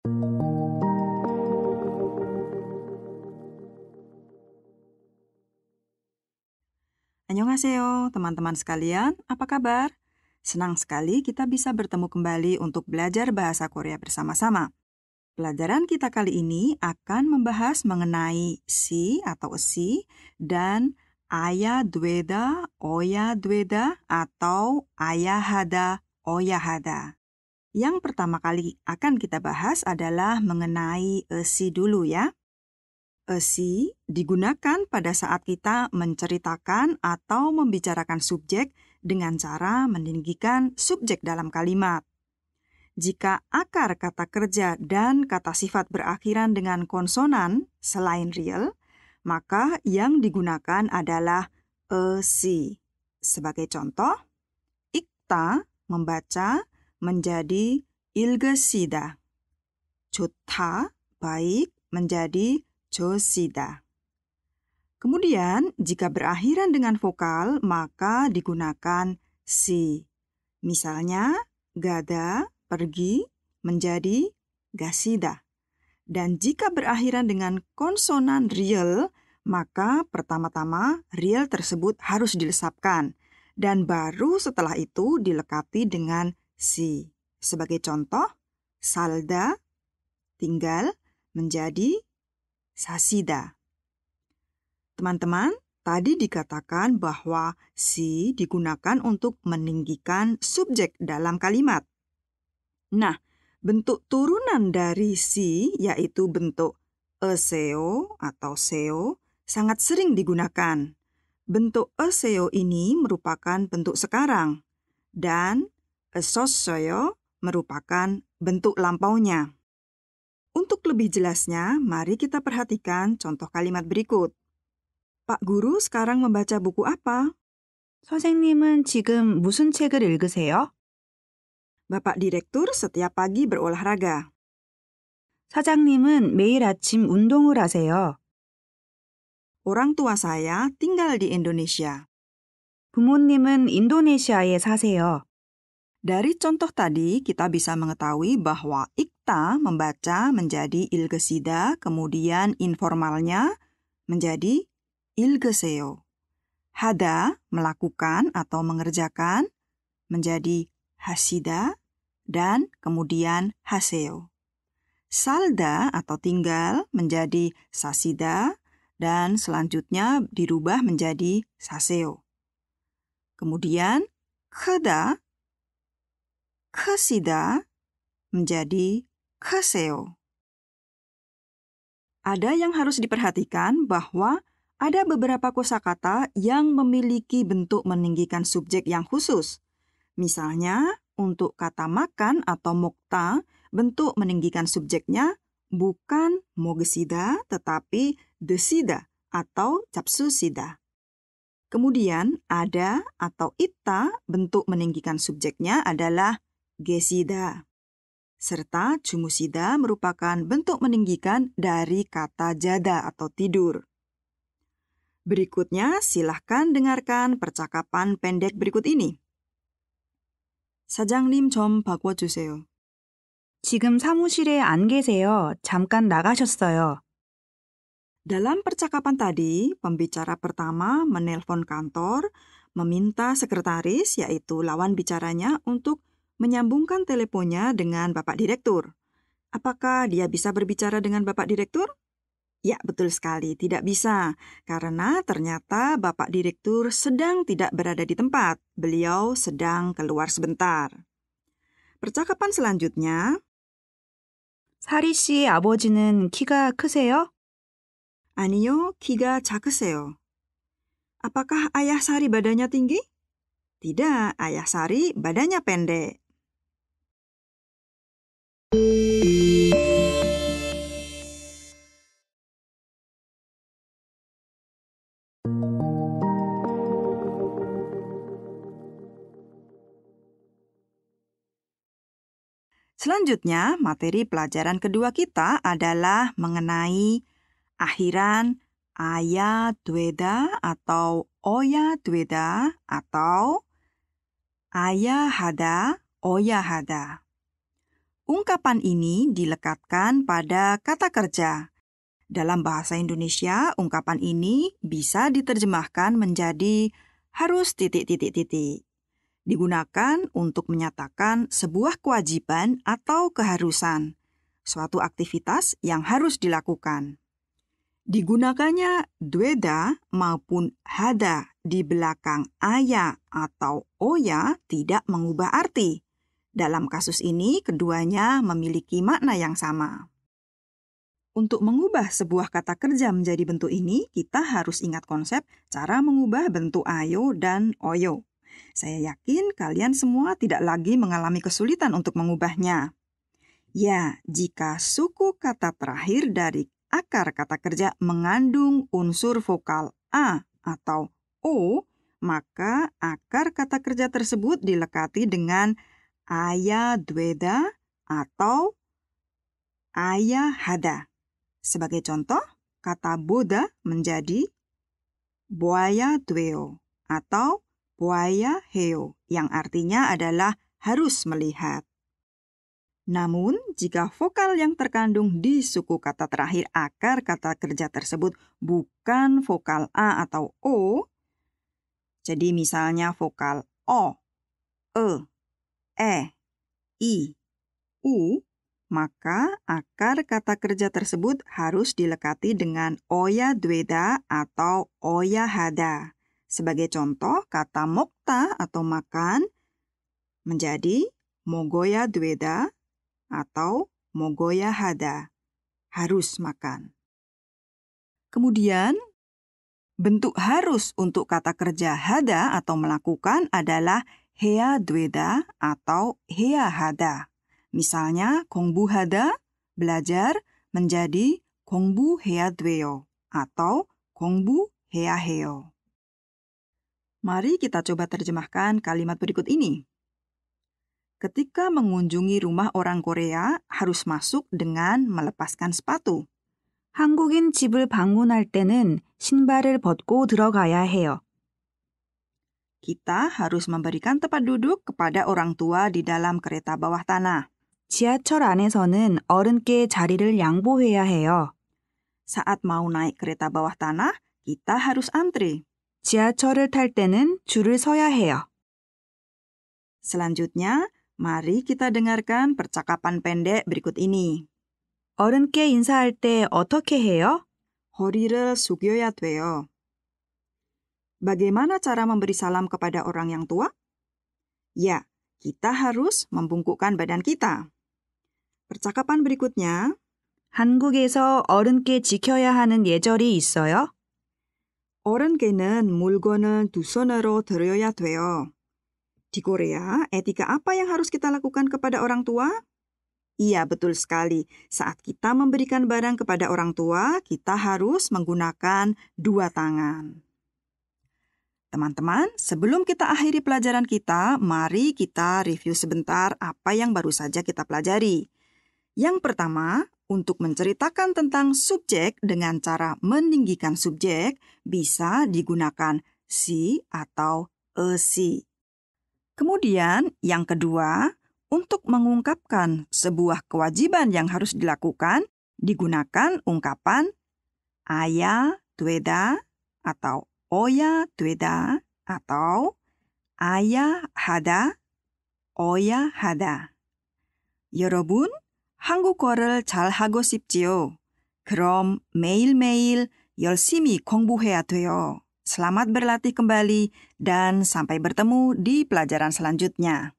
Annyeonghaseyo, teman-teman sekalian, apa kabar? Senang sekali kita bisa bertemu kembali untuk belajar bahasa Korea bersama-sama. Pelajaran kita kali ini akan membahas mengenai si atau esi dan aya dweda, oya dweda atau ayahada, oyahada. Yang pertama kali akan kita bahas adalah mengenai esi dulu ya. Esi digunakan pada saat kita menceritakan atau membicarakan subjek dengan cara meninggikan subjek dalam kalimat. Jika akar kata kerja dan kata sifat berakhiran dengan konsonan selain real, maka yang digunakan adalah esi. Sebagai contoh, ikta membaca menjadi 읽으시다. 좋다, baik menjadi 좋으시다. Kemudian, jika berakhiran dengan vokal, maka digunakan si. Misalnya, gada, pergi, menjadi gasida. Dan jika berakhiran dengan konsonan real, maka pertama-tama real tersebut harus dilesapkan. Dan baru setelah itu dilekati dengan si. Sebagai contoh, salda, tinggal, menjadi sasida. Teman-teman, tadi dikatakan bahwa si digunakan untuk meninggikan subjek dalam kalimat. Nah, bentuk turunan dari si, yaitu bentuk eseo atau seo, sangat sering digunakan. Bentuk eseo ini merupakan bentuk sekarang, dan esoseo merupakan bentuk lampaunya. Untuk lebih jelasnya, mari kita perhatikan contoh kalimat berikut. Pak Guru sekarang membaca buku apa? 선생님은 지금 무슨 책을 읽으세요? Bapak Direktur setiap pagi berolahraga. 사장님은 매일 아침 운동을 하세요. Orang tua saya tinggal di Indonesia. 부모님은 인도네시아에 사세요. Dari contoh tadi, kita bisa mengetahui bahwa ikta membaca menjadi 읽으시다, kemudian informalnya menjadi 읽으세요. Hada, melakukan atau mengerjakan, menjadi 하시다, dan kemudian 하세요. Salda atau tinggal menjadi sasida, dan selanjutnya dirubah menjadi 사세요. Kemudian, 크다, 크시다 menjadi 크세요. Ada yang harus diperhatikan bahwa ada beberapa kosakata yang memiliki bentuk meninggikan subjek yang khusus. Misalnya, untuk kata makan atau 먹다, bentuk meninggikan subjeknya bukan 먹으시다 tetapi 드시다 atau 잡수시다. Kemudian ada atau ita, bentuk meninggikan subjeknya adalah gesida. Serta jumusida merupakan bentuk meninggikan dari kata jada atau tidur. Berikutnya, silahkan dengarkan percakapan pendek berikut ini. 사장님 좀 바꿔주세요. 지금 사무실에 안 계세요. 잠깐 나가셨어요. Dalam percakapan tadi, pembicara pertama menelpon kantor, meminta sekretaris, yaitu lawan bicaranya, untuk menyambungkan teleponnya dengan Bapak Direktur. Apakah dia bisa berbicara dengan Bapak Direktur? Ya, betul sekali, tidak bisa. Karena ternyata Bapak Direktur sedang tidak berada di tempat. Beliau sedang keluar sebentar. Percakapan selanjutnya, 사리 씨 아버지는 키가 크세요? 아니요, 키가 작으세요. Apakah ayah Sari badannya tinggi? Tidak, ayah Sari badannya pendek. Selanjutnya, materi pelajaran kedua kita adalah mengenai akhiran aya dweda atau oya dweda atau aya hada, oya hada. ungkapan ini dilekatkan pada kata kerja. Dalam bahasa Indonesia, ungkapan ini bisa diterjemahkan menjadi harus ... Digunakan untuk menyatakan sebuah kewajiban atau keharusan, suatu aktivitas yang harus dilakukan. Digunakannya dweda maupun hada di belakang aya atau oya tidak mengubah arti. Dalam kasus ini, keduanya memiliki makna yang sama. Untuk mengubah sebuah kata kerja menjadi bentuk ini, kita harus ingat konsep cara mengubah bentuk ayo dan oyo. Saya yakin kalian semua tidak lagi mengalami kesulitan untuk mengubahnya. Ya, jika suku kata terakhir dari akar kata kerja mengandung unsur vokal a atau o, maka akar kata kerja tersebut dilekati dengan aya dweda atau aya hada. Sebagai contoh, kata boda menjadi boaya dweo atau boaya heo yang artinya adalah harus melihat. Namun, jika vokal yang terkandung di suku kata terakhir akar kata kerja tersebut bukan vokal a atau o, jadi misalnya vokal o, e, i, u, maka akar kata kerja tersebut harus dilekati dengan oya dweda atau oya hada. Sebagai contoh, kata mokta atau makan menjadi mogoya dweda atau mogoya hada, harus makan. Kemudian, bentuk harus untuk kata kerja hada atau melakukan adalah hea dweda atau hea hada. Misalnya, kongbu hada, belajar, menjadi kongbu hea dweo atau kongbu hea heo. Mari kita coba terjemahkan kalimat berikut ini. Ketika mengunjungi rumah orang Korea, harus masuk dengan melepaskan sepatu. 한국인 집을 방문할 때는 신발을 벗고 들어가야 해요. Kita harus memberikan tempat duduk kepada orang tua di dalam kereta bawah tanah. 지하철 안에서는 어른께 자리를 양보해야 해요. Saat mau naik kereta bawah tanah, kita harus antri. 지하철을 탈 때는 줄을 서야 해요. Selanjutnya, mari kita dengarkan percakapan pendek berikut ini. 어른께 인사할 때 어떻게 해요? 허리를 숙여야 돼요. Bagaimana cara memberi salam kepada orang yang tua? Ya, kita harus membungkukkan badan kita. Percakapan berikutnya, 한국에서 어른께 지켜야 하는 예절이 있어요? 어른께는 물건을 두 손으로 들어야 돼요. Di Korea, etika apa yang harus kita lakukan kepada orang tua? Iya, betul sekali. Saat kita memberikan barang kepada orang tua, kita harus menggunakan dua tangan. Teman-teman, sebelum kita akhiri pelajaran kita, mari kita review sebentar apa yang baru saja kita pelajari. Yang pertama, untuk menceritakan tentang subjek dengan cara meninggikan subjek, bisa digunakan si atau si. Kemudian, yang kedua, untuk mengungkapkan sebuah kewajiban yang harus dilakukan, digunakan ungkapan aya dweda atau oya dweda atau aya hada, oya hada. 여러분, 한국어를 잘하고 싶지요? 그럼 매일매일 열심히 공부해야 돼요. Selamat berlatih kembali dan sampai bertemu di pelajaran selanjutnya.